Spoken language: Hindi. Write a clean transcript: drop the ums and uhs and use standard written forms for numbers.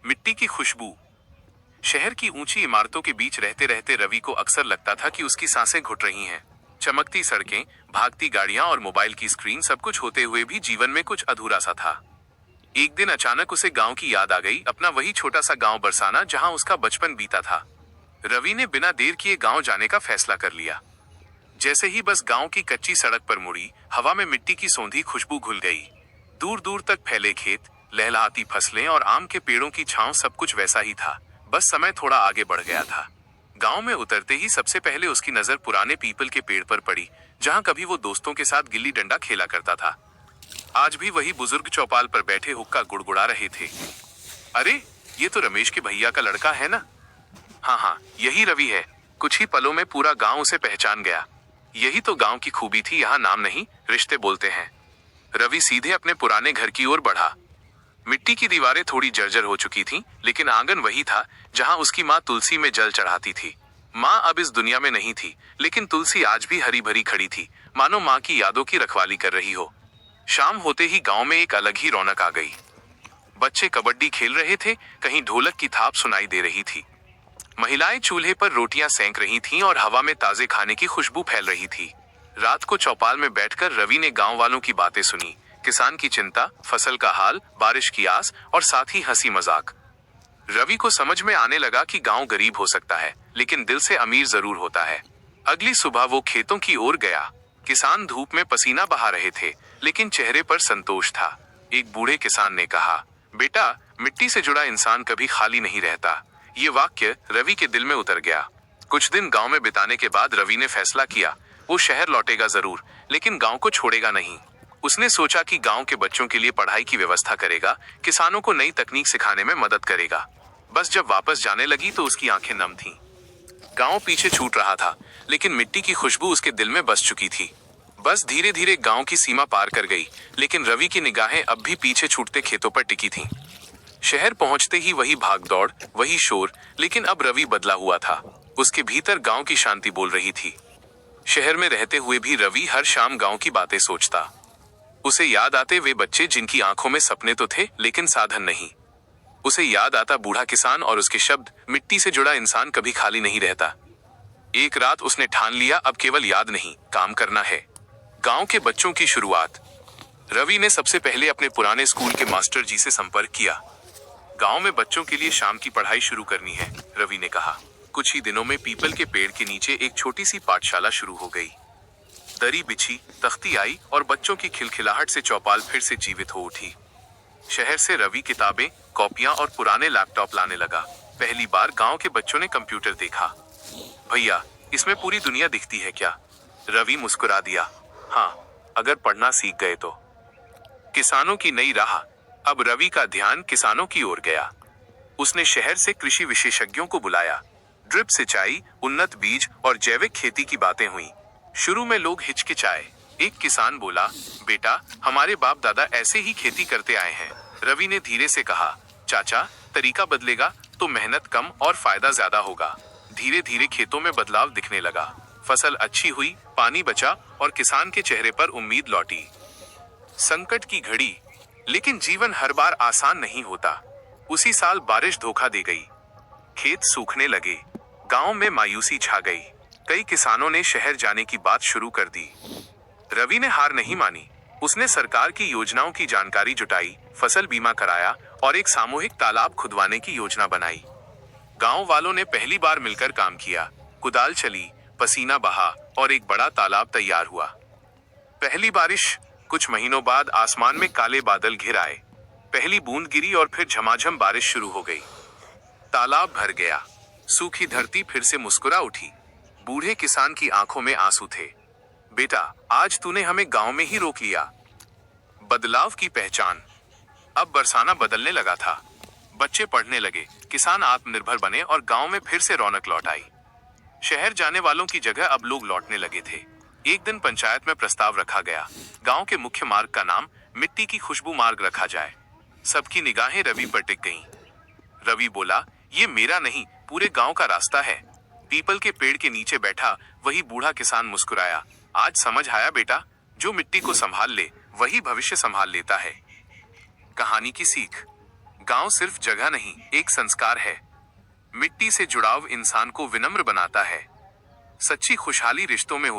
मिट्टी की खुशबू। शहर की ऊंची इमारतों के बीच रहते रहते रवि को अक्सर लगता था कि उसकी सांसें घुट रही हैं। चमकती सड़कें, भागती गाड़ियां और मोबाइल की स्क्रीन सब कुछ होते हुए भी जीवन में कुछ अधूरा सा था। एक दिन अचानक उसे गांव की याद आ गई, अपना वही छोटा सा गांव बरसाना जहां उसका बचपन बीता था। रवि ने बिना देर किए गांव जाने का फैसला कर लिया। जैसे ही बस गांव की कच्ची सड़क पर मुड़ी, हवा में मिट्टी की सौंधी खुशबू घुल गई। दूर दूर तक फैले खेत, लहलहाती फसलें और आम के पेड़ों की छांव सब कुछ वैसा ही था। बस समय थोड़ा आगे बढ़ गया था। गांव में उतरते ही सबसे पहले उसकी नजर पुराने पीपल के पेड़ पर पड़ी, जहां कभी वो दोस्तों के साथ गिल्ली डंडा खेला करता था। आज भी वही बुजुर्ग चौपाल पर बैठे हुक्का गुड़गुड़ा रहे थे। अरे, ये तो रमेश के भैया का लड़का है ना? हाँ हाँ, यही रवि है। कुछ ही पलों में पूरा गांव उसे पहचान गया। यही तो गांव की खूबी थी, यहाँ नाम नहीं, रिश्ते बोलते हैं। रवि सीधे अपने पुराने घर की ओर बढ़ा। मिट्टी की दीवारें थोड़ी जर्जर हो चुकी थीं, लेकिन आंगन वही था जहां उसकी माँ तुलसी में जल चढ़ाती थी। माँ अब इस दुनिया में नहीं थी, लेकिन तुलसी आज भी हरी भरी खड़ी थी, मानो माँ की यादों की रखवाली कर रही हो। शाम होते ही गांव में एक अलग ही रौनक आ गई। बच्चे कबड्डी खेल रहे थे, कहीं ढोलक की थाप सुनाई दे रही थी। महिलाएं चूल्हे पर रोटियां सेंक रही थीं और हवा में ताजे खाने की खुशबू फैल रही थी। रात को चौपाल में बैठकर रवि ने गांव वालों की बातें सुनी। किसान की चिंता, फसल का हाल, बारिश की आस और साथ ही हंसी मजाक। रवि को समझ में आने लगा कि गांव गरीब हो सकता है, लेकिन दिल से अमीर जरूर होता है। अगली सुबह वो खेतों की ओर गया। किसान धूप में पसीना बहा रहे थे, लेकिन चेहरे पर संतोष था। एक बूढ़े किसान ने कहा, बेटा, मिट्टी से जुड़ा इंसान कभी खाली नहीं रहता। ये वाक्य रवि के दिल में उतर गया। कुछ दिन गांव में बिताने के बाद रवि ने फैसला किया, वो शहर लौटेगा जरूर, लेकिन गांव को छोड़ेगा नहीं। उसने सोचा कि गांव के बच्चों के लिए पढ़ाई की व्यवस्था करेगा, किसानों को नई तकनीक सिखाने में मदद करेगा। बस जब वापस जाने लगी तो उसकी आंखें नम थीं। गांव पीछे छूट रहा था, लेकिन मिट्टी की खुशबू उसके दिल में बस चुकी थी। बस धीरे धीरे गांव की सीमा पार कर गई, लेकिन रवि की निगाहें अब भी पीछे छूटते खेतों पर टिकी थीं। शहर पहुंचते ही वही भागदौड़, वही शोर, लेकिन अब रवि बदला हुआ था। उसके भीतर गांव की शांति बोल रही थी। शहर में रहते हुए भी रवि हर शाम गांव की बातें सोचता। उसे याद आते वे बच्चे जिनकी आंखों में सपने तो थे, लेकिन साधन नहीं। उसे याद आता बूढ़ा किसान और उसके शब्द, मिट्टी से जुड़ा इंसान कभी खाली नहीं रहता। एक रात उसने ठान लिया, अब केवल याद नहीं, काम करना है। गांव के बच्चों की शुरुआत। रवि ने सबसे पहले अपने पुराने स्कूल के मास्टर जी से संपर्क किया। गांव में बच्चों के लिए शाम की पढ़ाई शुरू करनी है, रवि ने कहा। कुछ ही दिनों में पीपल के पेड़ के नीचे एक छोटी सी पाठशाला शुरू हो गई। दरी बिछी, तख्ती आई और बच्चों की खिलखिलाहट से चौपाल फिर से जीवित हो उठी। शहर से रवि किताबें, कॉपियां और पुराने लैपटॉप लाने लगा। पहली बार गांव के बच्चों ने कंप्यूटर देखा। भैया, इसमें पूरी दुनिया दिखती है क्या? रवि मुस्कुरा दिया। हाँ, अगर पढ़ना सीख गए तो। किसानों की नई राह। अब रवि का ध्यान किसानों की ओर गया। उसने शहर से कृषि विशेषज्ञों को बुलाया। ड्रिप सिंचाई, उन्नत बीज और जैविक खेती की बातें हुई। शुरू में लोग हिचकिचाए। एक किसान बोला, बेटा, हमारे बाप दादा ऐसे ही खेती करते आए हैं। रवि ने धीरे से कहा, चाचा, तरीका बदलेगा तो मेहनत कम और फायदा ज्यादा होगा। धीरे धीरे खेतों में बदलाव दिखने लगा। फसल अच्छी हुई, पानी बचा और किसान के चेहरे पर उम्मीद लौटी। संकट की घड़ी, लेकिन जीवन हर बार आसान नहीं होता। उसी साल बारिश धोखा दे गई। खेत सूखने लगे। गांव में मायूसी छा गई। कई किसानों ने शहर जाने की बात शुरू कर दी। रवि ने हार नहीं मानी। उसने सरकार की योजनाओं की जानकारी जुटाई, फसल बीमा कराया और एक सामूहिक तालाब खुदवाने की योजना बनाई। गांव वालों ने पहली बार मिलकर काम किया। कुदाल चली, पसीना बहा और एक बड़ा तालाब तैयार हुआ। पहली बारिश। कुछ महीनों बाद आसमान में काले बादल घिर आए। पहली बूंद गिरी और फिर झमाझम बारिश शुरू हो गई। तालाब भर गया। सूखी धरती फिर से मुस्कुरा उठी। बूढ़े किसान की आंखों में आंसू थे। बेटा, आज तूने हमें गांव में ही रोक लिया। बदलाव की पहचान। अब बरसाना बदलने लगा था। बच्चे पढ़ने लगे, किसान आत्मनिर्भर बने और गांव में फिर से रौनक लौट आई। शहर जाने वालों की जगह अब लोग लौटने लगे थे। एक दिन पंचायत में प्रस्ताव रखा गया, गांव के मुख्य मार्ग का नाम मिट्टी की खुशबू मार्ग रखा जाए। सबकी निगाहें रवि पर टिक गईं। रवि बोला, ये मेरा नहीं, पूरे गांव का रास्ता है। पीपल के पेड़ के नीचे बैठा वही बूढ़ा किसान मुस्कुराया। आज समझ आया बेटा, जो मिट्टी को संभाल ले वही भविष्य संभाल लेता है। कहानी की सीख। गांव सिर्फ जगह नहीं, एक संस्कार है। मिट्टी से जुड़ाव इंसान को विनम्र बनाता है। सच्ची खुशहाली रिश्तों में होती